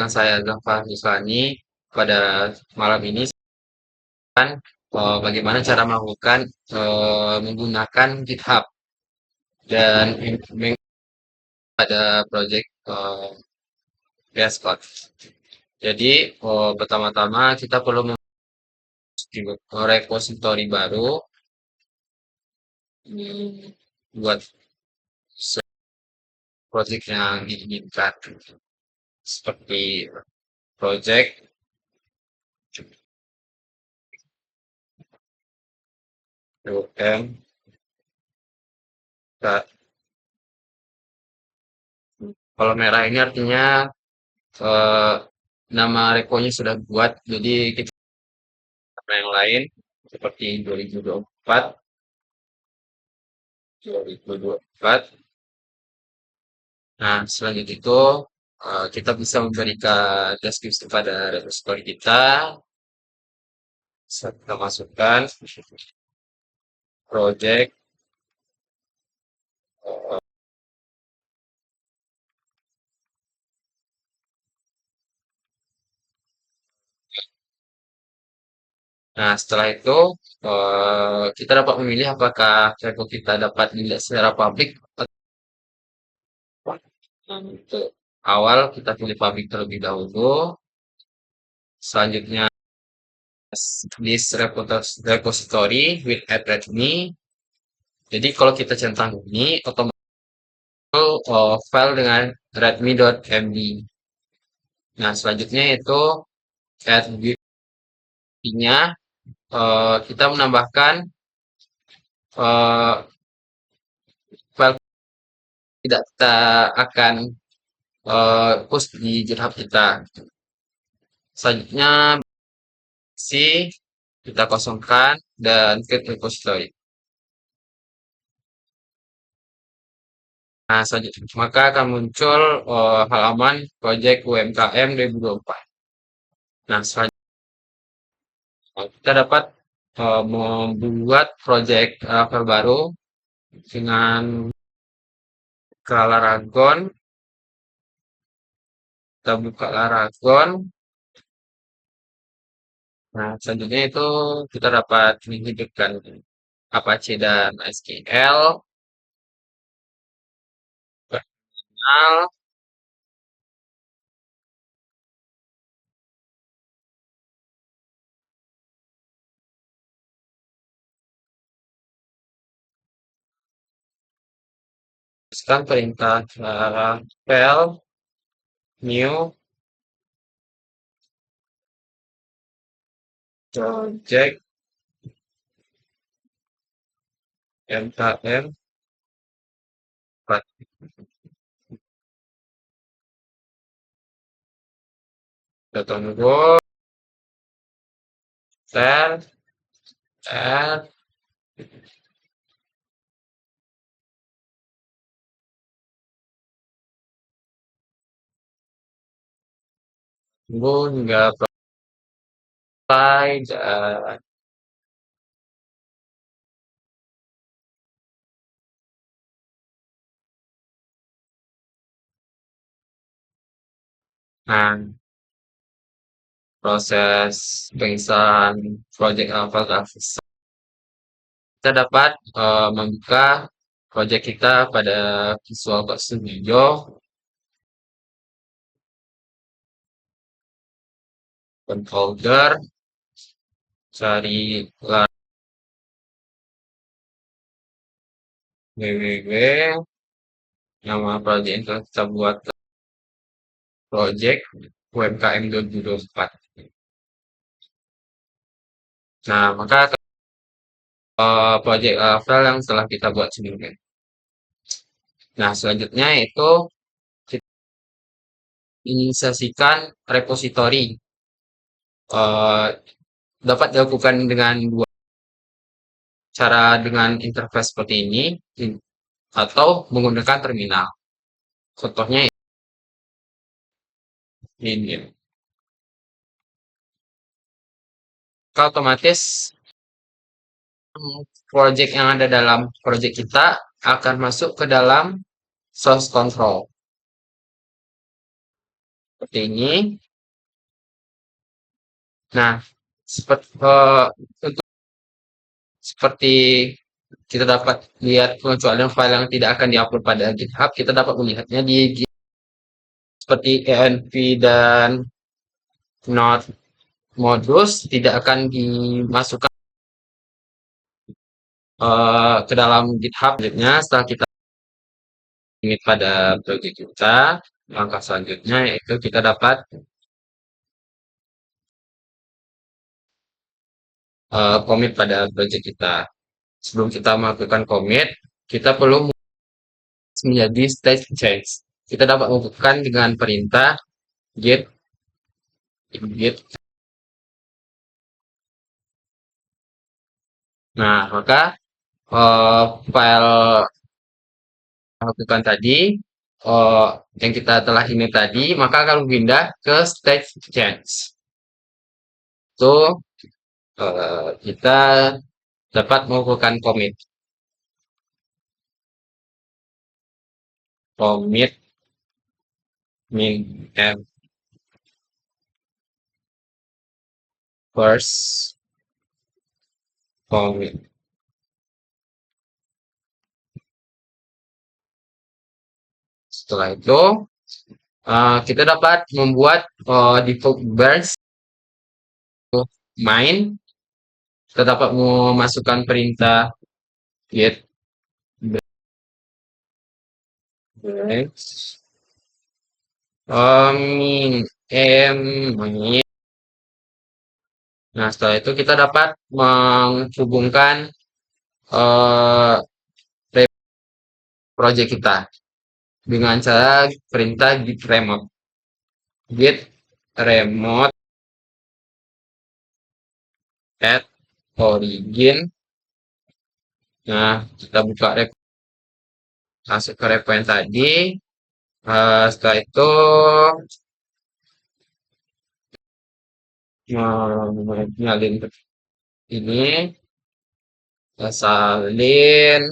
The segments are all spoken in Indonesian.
Yang saya Zafar Islani pada malam ini kan bagaimana cara melakukan menggunakan GitHub dan pada project VS Code. Jadi pertama-tama kita perlu membuat repository baru buat project yang diinginkan seperti project UM. Kalau merah ini artinya eh, nama reponya sudah buat, jadi kita sama yang lain seperti 2024, 2024. Nah, selanjutnya itu kita bisa memberikan deskripsi pada repository kita. Bisa kita masukkan project. Nah, setelah itu kita dapat memilih apakah repo kita dapat dilihat secara publik atau untuk awal kita pilih publik terlebih dahulu. Selanjutnya this repository with add readme. Jadi kalau kita centang ini otomatis file dengan readme.md. Nah, selanjutnya itu add nya kita menambahkan eh, file tidak kita akan push di GitHub kita. Selanjutnya kita kosongkan dan create repository. Nah, selanjutnya maka akan muncul halaman project UMKM 2024. Nah, selanjutnya kita dapat membuat project file baru dengan Laragon. Kita buka Laragon. Nah, selanjutnya itu kita dapat menghidupkan Apache dan SQL. Terminal. Sekarang perintah file new project mkm. Kita tunggu tab add. Tunggu hingga selesai. Nah, proses penginstallan project file kita dapat membuka project kita pada Visual Code Studio. Open folder, cari www, nama project yang telah kita buat project UMKM 2024. Nah, maka project file yang telah kita buat sebelumnya. Nah, selanjutnya itu kita inisiasikan repository. Dapat dilakukan dengan dua cara, dengan interface seperti ini atau menggunakan terminal. Contohnya ini. Maka otomatis project yang ada dalam project kita akan masuk ke dalam source control. seperti ini. Nah, untuk seperti kita dapat lihat pengecualian file yang tidak akan diupload pada GitHub, kita dapat melihatnya di seperti env dan node modus tidak akan dimasukkan ke dalam GitHub. Selanjutnya, setelah kita commit pada project kita, langkah selanjutnya yaitu kita dapat commit pada project kita. Sebelum kita melakukan commit, kita perlu menjadi state change. Kita dapat melakukan dengan perintah git git. Nah, maka file yang lakukan tadi eh, yang kita telah ini tadi, maka akan pindah ke state change. Itu kita dapat melakukan commit min f first commit. Setelah itu kita dapat membuat default branch main. Kita dapat memasukkan perintah get branch min main. Nah, setelah itu kita dapat menghubungkan eh, project kita dengan cara perintah git remote at origin. Nah, kita buka masuk ke repo yang tadi. Setelah itu nyalin ini, salin,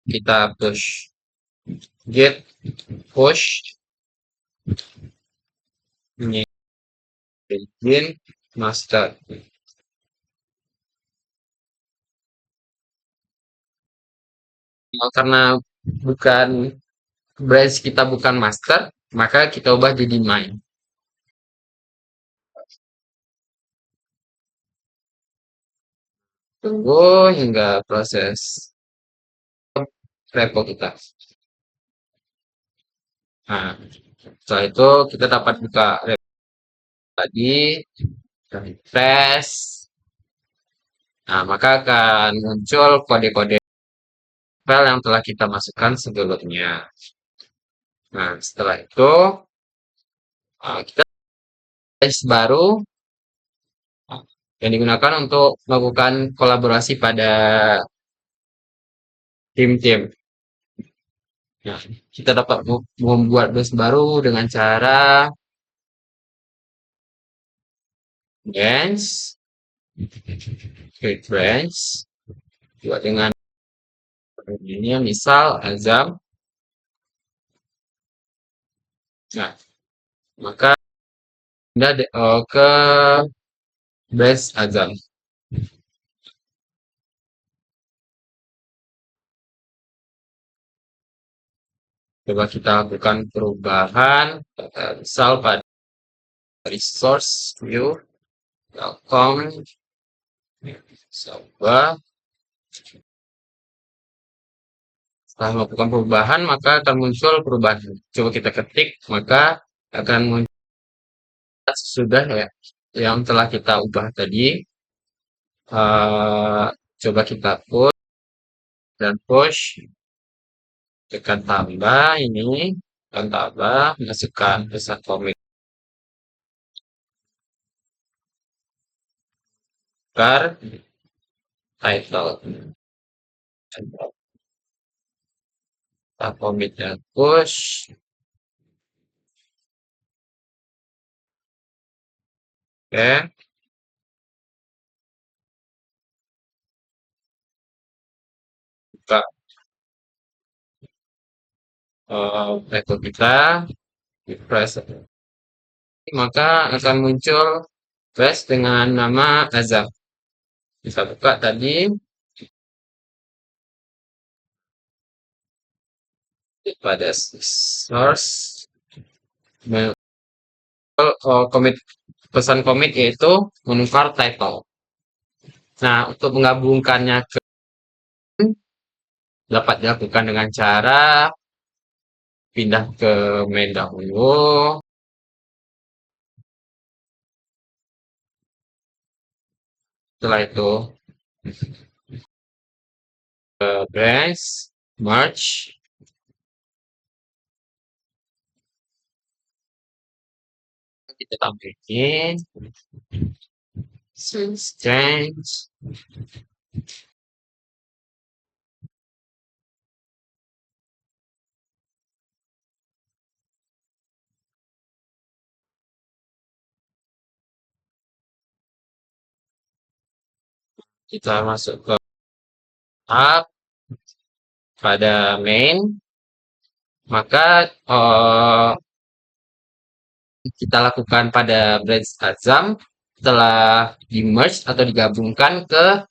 kita push git push ini origin master. Karena bukan branch kita bukan master, maka kita ubah jadi main. Tunggu hingga proses repo kita. Nah, setelah itu kita dapat buka repo tadi, refresh. Nah, maka akan muncul kode-kode file yang telah kita masukkan sebelumnya. Nah, setelah itu kita list baru yang digunakan untuk melakukan kolaborasi pada tim-tim. Nah, kita dapat membuat bus baru dengan cara branch, create branch, buat dengan ini misal Azam. Nah, maka pindah ke branch Azam. Coba kita lakukan perubahan, misal pada resource view, welcome, coba. Setelah melakukan perubahan, maka akan muncul perubahan. Coba kita ketik, maka akan muncul sudah ya yang telah kita ubah tadi. Coba kita push dan push, tekan tambah ini, tekan tambah, masukkan pesan komik car title. Kita komit dan push. Oke. buka laptop kita, refresh, maka akan muncul flash dengan nama Azam. Bisa buka tadi pada source komit, pesan komit yaitu menukar title. Nah, untuk menggabungkannya dapat dilakukan dengan cara pindah ke main dahulu, setelah itu ke branch, merge, kita tampilkan change, kita masuk ke tab pada main, maka kita lakukan pada branch Azam setelah di merge atau digabungkan ke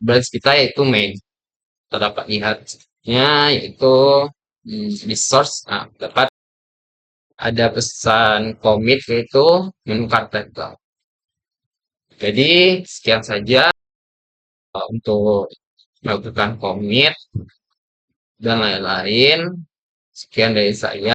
branch kita yaitu main. Kita dapat lihatnya yaitu di source, nah, dapat ada pesan commit yaitu menukar title. Jadi sekian saja untuk melakukan commit dan lain-lain. Sekian dari saya.